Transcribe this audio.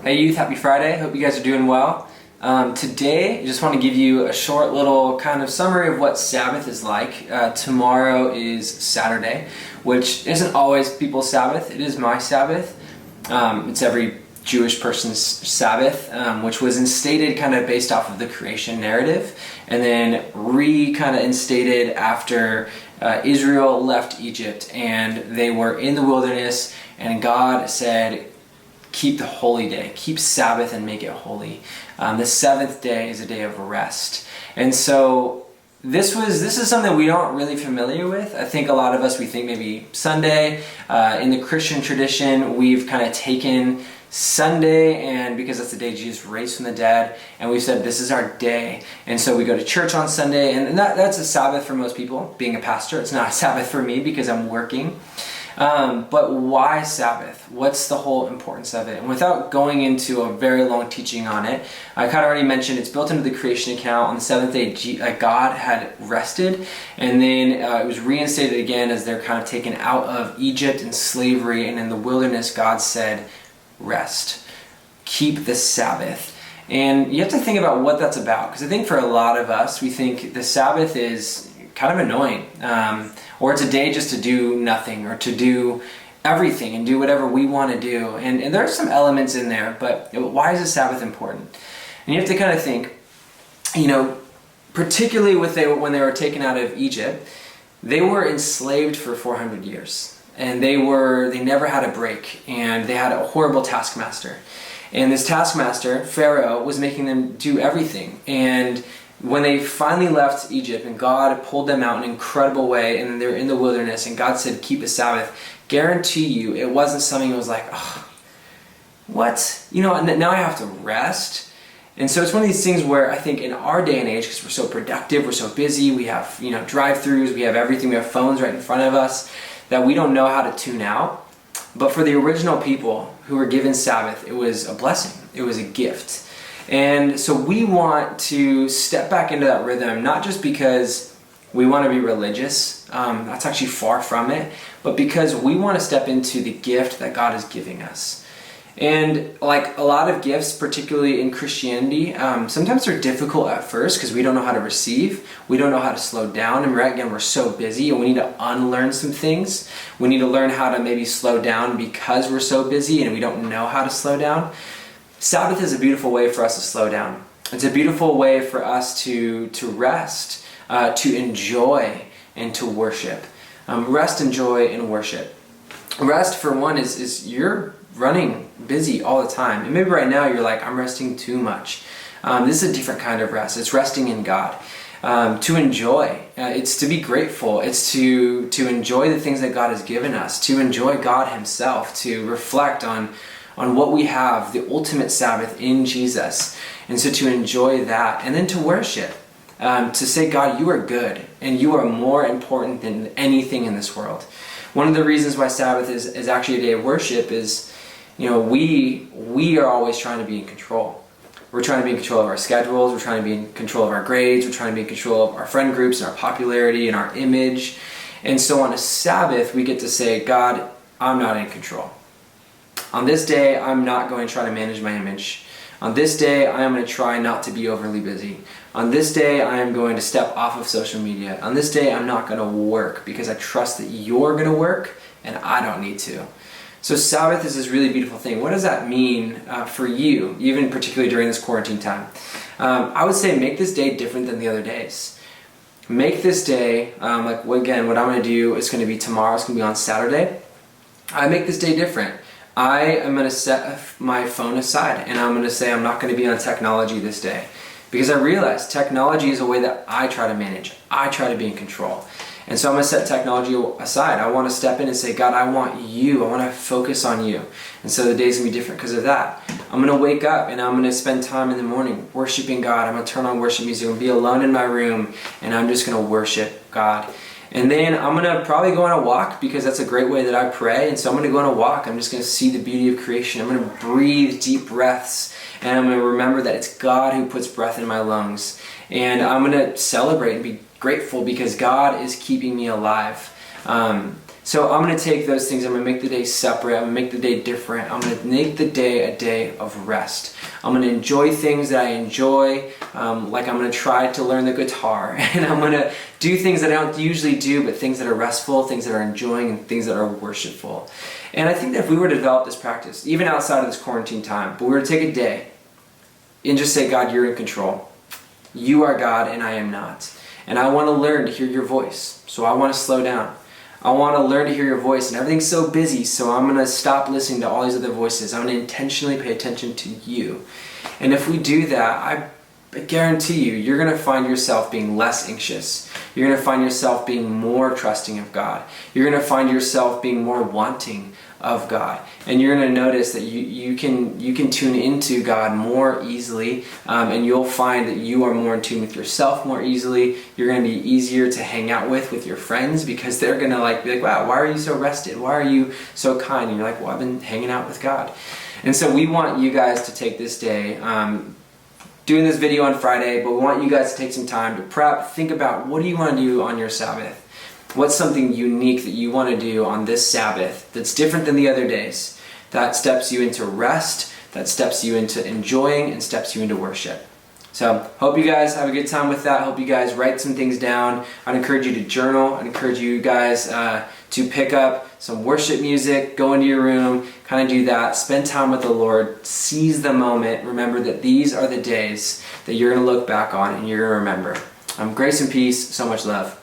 Hey youth, happy Friday. Hope you guys are doing well. Today, I just want to give you a short little kind of summary of what Sabbath is like. Tomorrow is Saturday, which isn't always people's Sabbath. It is my Sabbath. It's every Jewish person's Sabbath, which was instated kind of based off of the creation narrative, and then kind of instated after Israel left Egypt and they were in the wilderness, and God said, keep the holy day, keep Sabbath and make it holy. The seventh day is a day of rest. And so this is something we aren't really familiar with. I think a lot of us, we think maybe Sunday. In the Christian tradition, we've kind of taken Sunday, and because that's the day Jesus raised from the dead, and we've said this is our day. And so we go to church on Sunday, and that's a Sabbath for most people. Being a pastor, it's not a Sabbath for me because I'm working. But why Sabbath? What's the whole importance of it? And without going into a very long teaching on it, I kind of already mentioned it's built into the creation account. On the seventh day, God had rested, and then it was reinstated again as they're kind of taken out of Egypt and slavery, and in the wilderness, God said, rest. Keep the Sabbath. And you have to think about what that's about, because I think for a lot of us, we think the Sabbath is kind of annoying. Or it's a day just to do nothing, or to do everything and do whatever we want to do. And there are some elements in there, but why is the Sabbath important? And you have to kind of think, particularly when they were taken out of Egypt, they were enslaved for 400 years. And they never had a break, and they had a horrible taskmaster. And this taskmaster, Pharaoh, was making them do everything. And when they finally left Egypt and God pulled them out in an incredible way, and they're in the wilderness and God said, keep a Sabbath, guarantee you it wasn't something that was like, oh, what? Now I have to rest. And so it's one of these things where I think in our day and age, because we're so productive, we're so busy, we have drive-thrus, we have everything, we have phones right in front of us, that we don't know how to tune out. But for the original people who were given Sabbath, it was a blessing. It was a gift. And so we want to step back into that rhythm, not just because we want to be religious, that's actually far from it, but because we want to step into the gift that God is giving us. And like a lot of gifts, particularly in Christianity, sometimes they're difficult at first because we don't know how to receive, we don't know how to slow down, and we're so busy, and we need to unlearn some things. We need to learn how to maybe slow down because we're so busy and we don't know how to slow down. Sabbath is a beautiful way for us to slow down. It's a beautiful way for us to rest, to enjoy, and to worship. Rest, enjoy, and worship. Rest, for one, is you're running busy all the time. And maybe right now you're like, I'm resting too much. This is a different kind of rest. It's resting in God. To enjoy. It's to be grateful. It's to enjoy the things that God has given us. To enjoy God Himself. To reflect on what we have, the ultimate Sabbath in Jesus. And so to enjoy that. And then to worship. To say, God, you are good. And you are more important than anything in this world. One of the reasons why Sabbath is actually a day of worship is, we are always trying to be in control. We're trying to be in control of our schedules. We're trying to be in control of our grades. We're trying to be in control of our friend groups and our popularity and our image. And so on a Sabbath, we get to say, God, I'm not in control. On this day, I'm not going to try to manage my image. On this day, I am going to try not to be overly busy. On this day, I am going to step off of social media. On this day, I'm not going to work because I trust that you're going to work and I don't need to. So Sabbath is this really beautiful thing. What does that mean for you, even particularly during this quarantine time? I would say make this day different than the other days. Make this day, again, what I'm going to do is going to be tomorrow. It's going to be on Saturday. I make this day different. I am going to set my phone aside, and I'm going to say I'm not going to be on technology this day. Because I realize technology is a way that I try to manage. I try to be in control. And so I'm going to set technology aside. I want to step in and say, God, I want you. I want to focus on you. And so the day's going to be different because of that. I'm going to wake up and I'm going to spend time in the morning worshiping God. I'm going to turn on worship music and be alone in my room, and I'm just going to worship God. And then I'm going to probably go on a walk because that's a great way that I pray. And so I'm going to go on a walk. I'm just going to see the beauty of creation. I'm going to breathe deep breaths. And I'm going to remember that it's God who puts breath in my lungs. And I'm going to celebrate and be grateful because God is keeping me alive. So I'm going to take those things, I'm going to make the day separate, I'm going to make the day different, I'm going to make the day a day of rest. I'm going to enjoy things that I enjoy, like I'm going to try to learn the guitar, and I'm going to do things that I don't usually do, but things that are restful, things that are enjoying, and things that are worshipful. And I think that if we were to develop this practice, even outside of this quarantine time, but we were to take a day and just say, God, you're in control. You are God and I am not. And I want to learn to hear your voice, so I want to slow down. I want to learn to hear your voice, and everything's so busy, so I'm going to stop listening to all these other voices. I'm going to intentionally pay attention to you. And if we do that, I guarantee you, you're going to find yourself being less anxious. You're going to find yourself being more trusting of God. You're going to find yourself being more wanting of God. And you're going to notice that you can tune into God more easily, and you'll find that you are more in tune with yourself more easily. You're going to be easier to hang out with your friends, because they're going to be like, wow, why are you so rested? Why are you so kind? And you're like, well, I've been hanging out with God. And so we want you guys to take this day, doing this video on Friday, but we want you guys to take some time to prep, think about what do you want to do on your Sabbath? What's something unique that you want to do on this Sabbath that's different than the other days, that steps you into rest, that steps you into enjoying, and steps you into worship? So hope you guys have a good time with that. Hope you guys write some things down. I'd encourage you to journal. I'd encourage you guys to pick up some worship music, go into your room, kind of do that. Spend time with the Lord. Seize the moment. Remember that these are the days that you're going to look back on and you're going to remember. Grace and peace. So much love.